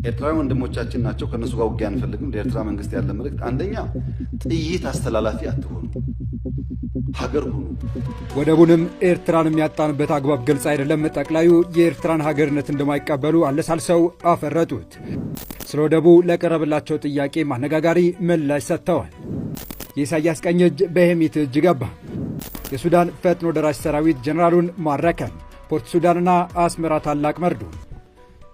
ኤርትራ ወንድሞቻችን ናቸው። ከነሱ ጋር ውጊያ አንፈልግም። ለኤርትራ መንግስት ያለ መልእክት አንደኛ ጥይት አስተላላፊ አትሆኑ፣ ሀገር ሁኑ። ወደቡንም ኤርትራን የሚያጣንበት አግባብ ግልጽ አይደለም። ጠቅላዩ የኤርትራን ሀገርነት እንደማይቀበሉ አለሳልሰው አፈረጡት። ስለ ወደቡ ለቀረበላቸው ጥያቄ አነጋጋሪ ምላሽ ሰጥተዋል። የኢሳያስ ቀኝ እጅ በሄሚት እጅ ገባ። የሱዳን ፈጥኖ ደራሽ ሰራዊት ጀነራሉን ማረከ። ፖርት ሱዳንና አስመራ ታላቅ መርዶ።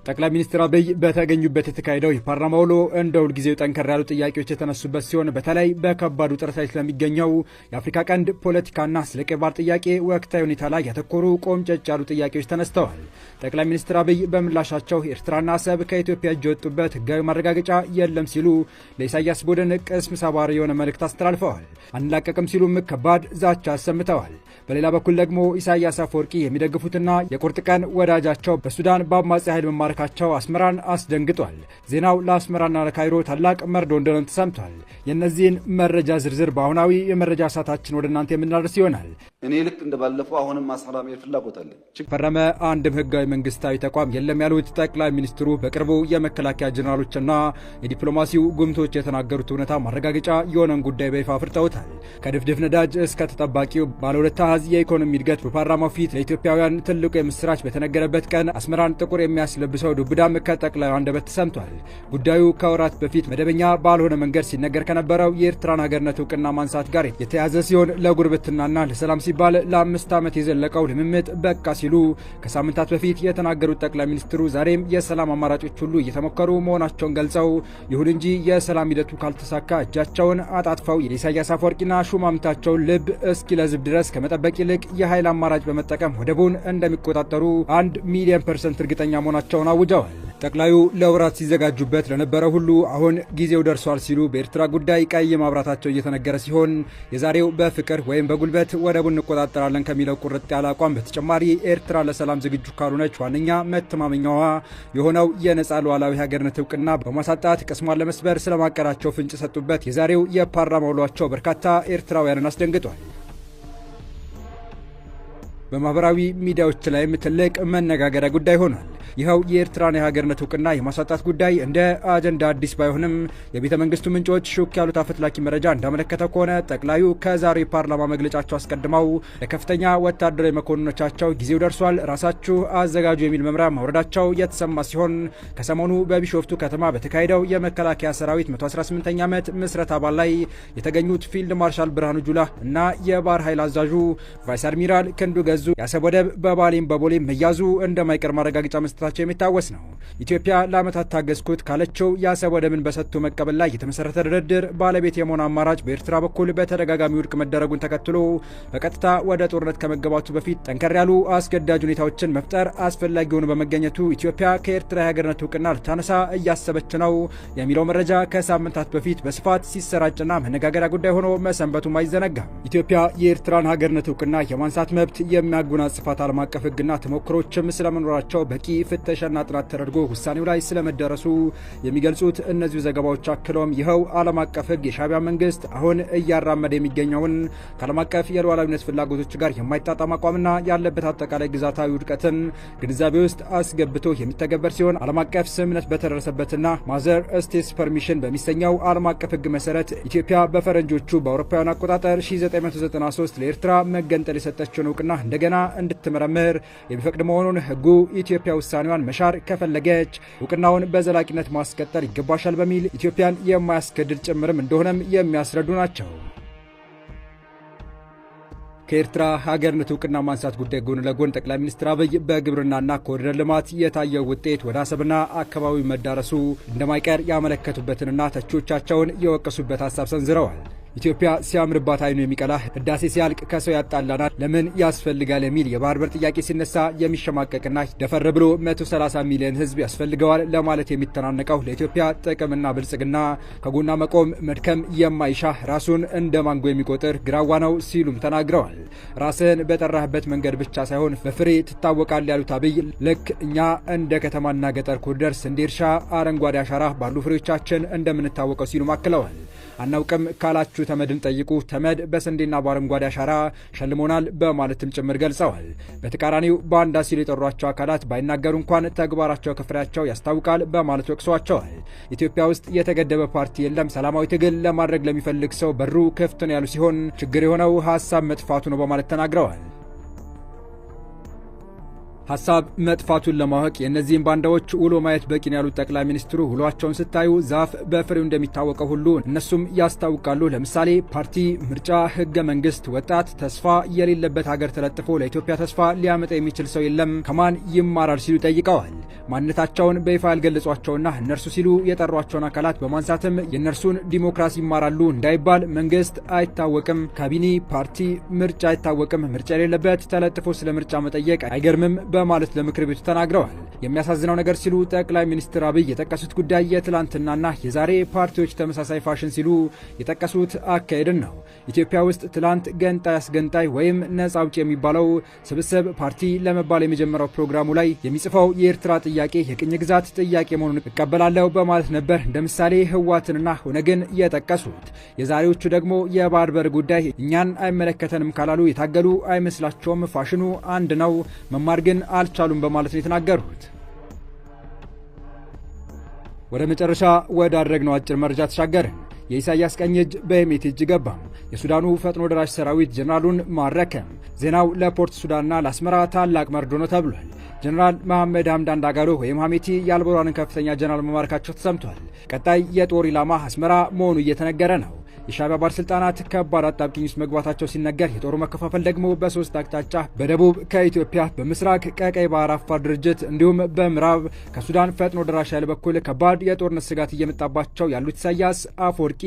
ጠቅላይ ሚኒስትር አብይ በተገኙበት የተካሄደው የፓርላማ ውሎ እንደ ሁልጊዜው ጠንከር ያሉ ጥያቄዎች የተነሱበት ሲሆን በተለይ በከባዱ ጥረት ላይ ስለሚገኘው የአፍሪካ ቀንድ ፖለቲካና ስለ ቀይ ባህር ጥያቄ ወቅታዊ ሁኔታ ላይ ያተኮሩ ቆምጨጭ ያሉ ጥያቄዎች ተነስተዋል። ጠቅላይ ሚኒስትር አብይ በምላሻቸው ኤርትራና አሰብ ከኢትዮጵያ እጅ የወጡበት ህጋዊ ማረጋገጫ የለም ሲሉ ለኢሳያስ ቡድን ቅስም ሰባሪ የሆነ መልእክት አስተላልፈዋል። አንላቀቅም ሲሉም ከባድ ዛቻ አሰምተዋል። በሌላ በኩል ደግሞ ኢሳያስ አፈወርቂ የሚደግፉትና የቁርጥ ቀን ወዳጃቸው በሱዳን በአማጺ ኃይል መማረካቸው አስመራን አስደንግጧል። ዜናው ለአስመራና ለካይሮ ታላቅ መርዶ እንደሆነ ተሰምቷል። የእነዚህን መረጃ ዝርዝር በአሁናዊ የመረጃ ሰዓታችን ወደ እናንተ የምናደርስ ይሆናል። እኔ ልክ እንደባለፈው አሁንም አስመራ መሄድ ፍላጎት አለኝ። ፈረመ አንድም ህጋዊ መንግስታዊ ተቋም የለም ያሉት ጠቅላይ ሚኒስትሩ በቅርቡ የመከላከያ ጀነራሎችና የዲፕሎማሲው ጉምቶች የተናገሩት እውነታ ማረጋገጫ የሆነን ጉዳይ በይፋ አፍርጠውታል። ከድፍድፍ ነዳጅ እስከ ተጠባቂው ባለ ሁለት አሃዝ የኢኮኖሚ እድገት በፓርላማው ፊት ለኢትዮጵያውያን ትልቁ የምስራች በተነገረበት ቀን አስመራን ጥቁር የሚያስለብሰው ዱብዳም ከጠቅላዩ አንደበት ተሰምቷል። ጉዳዩ ከወራት በፊት መደበኛ ባልሆነ መንገድ ሲነገር ከነበረው የኤርትራን ሀገርነት እውቅና ማንሳት ጋር የተያዘ ሲሆን ለጉርብትናና ለሰላም ሲባል ለ5 ዓመት የዘለቀው ልምምጥ በቃ ሲሉ ከሳምንታት በፊት የተናገሩት ጠቅላይ ሚኒስትሩ ዛሬም የሰላም አማራጮች ሁሉ እየተሞከሩ መሆናቸውን ገልጸው ይሁን እንጂ የሰላም ሂደቱ ካልተሳካ እጃቸውን አጣጥፈው የኢሳያስ አፈወርቂና ሹማምንታቸውን ልብ እስኪለዝብ ድረስ ከመጠበቅ ይልቅ የኃይል አማራጭ በመጠቀም ወደቡን እንደሚቆጣጠሩ 1,000,000% እርግጠኛ መሆናቸውን አውጀዋል። ጠቅላዩ ለወራት ሲዘጋጁበት ለነበረው ሁሉ አሁን ጊዜው ደርሷል ሲሉ በኤርትራ ጉዳይ ቀይ ማብራታቸው እየተነገረ ሲሆን የዛሬው በፍቅር ወይም በጉልበት ወደቡን እንቆጣጠራለን ከሚለው ቁርጥ ያለ አቋም በተጨማሪ ኤርትራ ለሰላም ዝግጁ ካልሆነች ዋነኛ መተማመኛዋ የሆነው የነጻ ሉዓላዊ ሀገርነት እውቅና በማሳጣት ቅስሟን ለመስበር ስለማቀዳቸው ፍንጭ ሰጡበት የዛሬው የፓርላማ ውሏቸው በርካታ ኤርትራውያንን አስደንግጧል። በማህበራዊ ሚዲያዎች ላይም ትልቅ መነጋገሪያ ጉዳይ ሆኗል። ይኸው የኤርትራን የሀገርነት እውቅና የማሳጣት ጉዳይ እንደ አጀንዳ አዲስ ባይሆንም የቤተ መንግስቱ ምንጮች ሹክ ያሉት አፈትላኪ መረጃ እንዳመለከተ ከሆነ ጠቅላዩ ከዛሬው ፓርላማ መግለጫቸው አስቀድመው ለከፍተኛ ወታደራዊ መኮንኖቻቸው ጊዜው ደርሷል፣ ራሳችሁ አዘጋጁ የሚል መምሪያ ማውረዳቸው የተሰማ ሲሆን ከሰሞኑ በቢሾፍቱ ከተማ በተካሄደው የመከላከያ ሰራዊት 118ኛ ዓመት ምስረታ በዓል ላይ የተገኙት ፊልድ ማርሻል ብርሃኑ ጁላ እና የባህር ኃይል አዛዡ ቫይስ አድሚራል ክንዱ ገዙ የአሰብ ወደብ በባሌም በቦሌም መያዙ እንደማይቀር ማረጋገጫ መስጠታቸው የሚታወስ ነው። ኢትዮጵያ ለዓመታት ታገዝኩት ካለችው የአሰብ ወደብን በሰጥቶ መቀበል ላይ የተመሰረተ ድርድር ባለቤት የመሆን አማራጭ በኤርትራ በኩል በተደጋጋሚ ውድቅ መደረጉን ተከትሎ በቀጥታ ወደ ጦርነት ከመገባቱ በፊት ጠንከር ያሉ አስገዳጅ ሁኔታዎችን መፍጠር አስፈላጊ ሆኖ በመገኘቱ ኢትዮጵያ ከኤርትራ የሀገርነት እውቅና ልታነሳ እያሰበች ነው የሚለው መረጃ ከሳምንታት በፊት በስፋት ሲሰራጭና መነጋገሪያ ጉዳይ ሆኖ መሰንበቱም አይዘነጋም። ኢትዮጵያ የኤርትራን ሀገርነት እውቅና የማንሳት መብት የሚያጎናጽፋት ዓለም አቀፍ ሕግና ተሞክሮችም ስለመኖራቸው በቂ ፍተሻና ጥናት ተደርጎ ውሳኔው ላይ ስለመደረሱ የሚገልጹት እነዚሁ ዘገባዎች አክለውም ይኸው ዓለም አቀፍ ሕግ የሻዕቢያ መንግስት አሁን እያራመደ የሚገኘውን ከዓለም አቀፍ የሉዓላዊነት ፍላጎቶች ጋር የማይጣጣም አቋምና ያለበት አጠቃላይ ግዛታዊ ውድቀትን ግንዛቤ ውስጥ አስገብቶ የሚተገበር ሲሆን ዓለም አቀፍ ስምምነት በተደረሰበትና ማዘር ስቴትስ ፐርሚሽን በሚሰኘው ዓለም አቀፍ ሕግ መሰረት ኢትዮጵያ በፈረንጆቹ በአውሮፓውያን አቆጣጠር 1993 ለኤርትራ መገንጠል የሰጠችውን እውቅና እንደገና እንድትመረምር የሚፈቅድ መሆኑን ሕጉ ኢትዮጵያ ውሳኔዋን መሻር ከፈለገች እውቅናውን በዘላቂነት ማስቀጠል ይገባሻል በሚል ኢትዮጵያን የማያስገድድ ጭምርም እንደሆነም የሚያስረዱ ናቸው። ከኤርትራ ሀገርነት እውቅና ማንሳት ጉዳይ ጎን ለጎን ጠቅላይ ሚኒስትር አብይ በግብርናና ኮሪደር ልማት የታየው ውጤት ወደ አሰብና አካባቢው መዳረሱ እንደማይቀር ያመለከቱበትንና ተቺዎቻቸውን የወቀሱበት ሀሳብ ሰንዝረዋል። ኢትዮጵያ ሲያምርባት አይኑ የሚቀላ ህዳሴ ሲያልቅ ከሰው ያጣላናል ለምን ያስፈልጋል የሚል የባህር በር ጥያቄ ሲነሳ የሚሸማቀቅና ደፈር ብሎ 130 ሚሊዮን ህዝብ ያስፈልገዋል ለማለት የሚተናነቀው ለኢትዮጵያ ጥቅምና ብልጽግና ከጎና መቆም መድከም የማይሻ ራሱን እንደ ማንጎ የሚቆጥር ግራዋ ነው ሲሉም ተናግረዋል። ራስህን በጠራህበት መንገድ ብቻ ሳይሆን በፍሬ ትታወቃል ያሉት አብይ ልክ እኛ እንደ ከተማና ገጠር ኮሪደር፣ ስንዴ እርሻ፣ አረንጓዴ አሻራ ባሉ ፍሬዎቻችን እንደምንታወቀው ሲሉም አክለዋል። አናውቅም ካላችሁ ሄዳችሁ ተመድን ጠይቁ፣ ተመድ በስንዴና በአረንጓዴ አሻራ ሸልሞናል በማለትም ጭምር ገልጸዋል። በተቃራኒው ባንዳ ሲሉ የጠሯቸው አካላት ባይናገሩ እንኳን ተግባራቸው ከፍሬያቸው ያስታውቃል በማለት ወቅሰዋቸዋል። ኢትዮጵያ ውስጥ የተገደበ ፓርቲ የለም፣ ሰላማዊ ትግል ለማድረግ ለሚፈልግ ሰው በሩ ክፍት ነው ያሉ ሲሆን ችግር የሆነው ሀሳብ መጥፋቱ ነው በማለት ተናግረዋል። ሀሳብ መጥፋቱን ለማወቅ የእነዚህን ባንዳዎች ውሎ ማየት በቂ ነው ያሉት ጠቅላይ ሚኒስትሩ ውሏቸውን ስታዩ ዛፍ በፍሬው እንደሚታወቀው ሁሉ እነሱም ያስታውቃሉ። ለምሳሌ ፓርቲ፣ ምርጫ፣ ህገ መንግስት፣ ወጣት፣ ተስፋ የሌለበት ሀገር ተለጥፎ ለኢትዮጵያ ተስፋ ሊያመጣ የሚችል ሰው የለም፣ ከማን ይማራል ሲሉ ጠይቀዋል። ማንነታቸውን በይፋ ያልገለጿቸውና እነርሱ ሲሉ የጠሯቸውን አካላት በማንሳትም የእነርሱን ዲሞክራሲ ይማራሉ እንዳይባል መንግስት አይታወቅም፣ ካቢኔ፣ ፓርቲ፣ ምርጫ አይታወቅም፣ ምርጫ የሌለበት ተለጥፎ ስለ ምርጫ መጠየቅ አይገርምም በማለት ለምክር ቤቱ ተናግረዋል። የሚያሳዝነው ነገር ሲሉ ጠቅላይ ሚኒስትር አብይ የጠቀሱት ጉዳይ የትላንትናና የዛሬ ፓርቲዎች ተመሳሳይ ፋሽን ሲሉ የጠቀሱት አካሄድን ነው። ኢትዮጵያ ውስጥ ትላንት ገንጣይ አስገንጣይ ወይም ነጻ አውጪ የሚባለው ስብስብ ፓርቲ ለመባል የመጀመሪያው ፕሮግራሙ ላይ የሚጽፈው የኤርትራ ጥያቄ የቅኝ ግዛት ጥያቄ መሆኑን እቀበላለሁ በማለት ነበር እንደ ምሳሌ ህወሓትንና ኦነግን የጠቀሱት። የዛሬዎቹ ደግሞ የባህር በር ጉዳይ እኛን አይመለከተንም ካላሉ የታገሉ አይመስላቸውም፣ ፋሽኑ አንድ ነው፣ መማር ግን አልቻሉም በማለት ነው የተናገሩት። ወደ መጨረሻ ወዳደረግነው አጭር መረጃ ተሻገርን። የኢሳያስ ቀኝ እጅ በሄሜቲ እጅ ገባም። የሱዳኑ ፈጥኖ ደራሽ ሰራዊት ጀነራሉን ማረከ። ዜናው ለፖርት ሱዳንና ለአስመራ ታላቅ መርዶ ነው ተብሏል። ጀነራል መሐመድ ሐምዳን ዳጋሎ ወይም ሐሜቲ የአልቡርሃንን ከፍተኛ ጀነራል መማረካቸው ተሰምቷል። ቀጣይ የጦር ኢላማ አስመራ መሆኑ እየተነገረ ነው። የሻዕቢያ ባለስልጣናት ከባድ አጣብቂኝ ውስጥ መግባታቸው ሲነገር የጦሩ መከፋፈል ደግሞ በሶስት አቅጣጫ በደቡብ ከኢትዮጵያ፣ በምስራቅ ከቀይ ባህር አፋር ድርጅት እንዲሁም በምዕራብ ከሱዳን ፈጥኖ ደራሽ ኃይል በኩል ከባድ የጦርነት ስጋት እየመጣባቸው ያሉት ኢሳያስ አፈወርቂ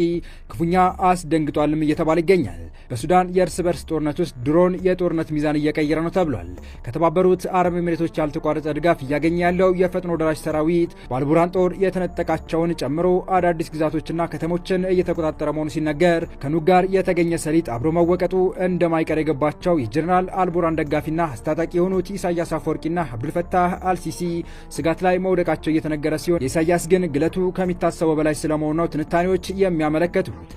ክፉኛ አስደንግጧልም እየተባለ ይገኛል። በሱዳን የእርስ በርስ ጦርነት ውስጥ ድሮን የጦርነት ሚዛን እየቀየረ ነው ተብሏል። ከተባበሩት አረብ ኤሚሬቶች ያልተቋረጠ ድጋፍ እያገኘ ያለው የፈጥኖ ደራሽ ሰራዊት በአልቡርሃን ጦር የተነጠቃቸውን ጨምሮ አዳዲስ ግዛቶችና ከተሞችን እየተቆጣጠረ መሆኑ ነገር ከኑግ ጋር የተገኘ ሰሊጥ አብሮ መወቀጡ እንደማይቀር የገባቸው የጀነራል አልቡርሃን ደጋፊና አስታጣቂ የሆኑት ኢሳያስ አፈወርቂና አብዱልፈታህ አልሲሲ ስጋት ላይ መውደቃቸው እየተነገረ ሲሆን የኢሳያስ ግን ግለቱ ከሚታሰበው በላይ ስለመሆኑ ነው ትንታኔዎች የሚያመለክቱት።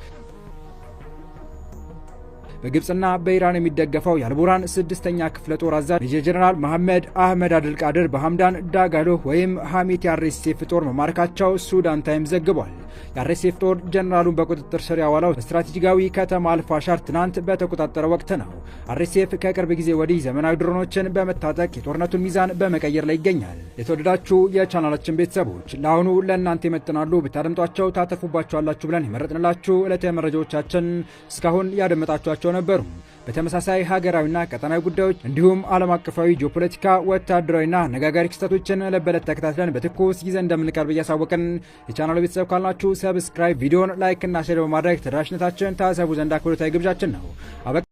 በግብጽና በኢራን የሚደገፈው የአልቡርሃን 6ኛ ክፍለ ጦር አዛዥ ሜጀር ጀነራል መሐመድ አህመድ አድልቃድር በሐምዳን ዳጋሎ ወይም ሐሜቲ የአርኤስኤፍ ጦር መማረካቸው ሱዳን ታይምስ ዘግቧል። የአርኤስኤፍ ጦር ጀነራሉን በቁጥጥር ስር ያዋለው ስትራቴጂካዊ ከተማ አልፋሻር ትናንት በተቆጣጠረ ወቅት ነው። አርኤስኤፍ ከቅርብ ጊዜ ወዲህ ዘመናዊ ድሮኖችን በመታጠቅ የጦርነቱን ሚዛን በመቀየር ላይ ይገኛል። የተወደዳችሁ የቻናላችን ቤተሰቦች ለአሁኑ ለእናንተ ይመጥናሉ ብታደምጧቸው ታተርፉባቸዋላችሁ ብለን የመረጥንላችሁ ዕለታዊ መረጃዎቻችን እስካሁን ያደመጣችኋቸው ነበሩ። በተመሳሳይ ሀገራዊና ቀጠናዊ ጉዳዮች እንዲሁም ዓለም አቀፋዊ ጂኦፖለቲካ፣ ወታደራዊና አነጋጋሪ ክስተቶችን ለበለት ተከታትለን በትኩስ ጊዜ እንደምንቀርብ እያሳወቅን የቻናሉ ቤተሰብ ካልናችሁ ሰብስክራይብ፣ ቪዲዮን ላይክ እና ሼር በማድረግ ተደራሽነታችን ታሰቡ ዘንድ አክብሮታዊ ግብዣችን ነው።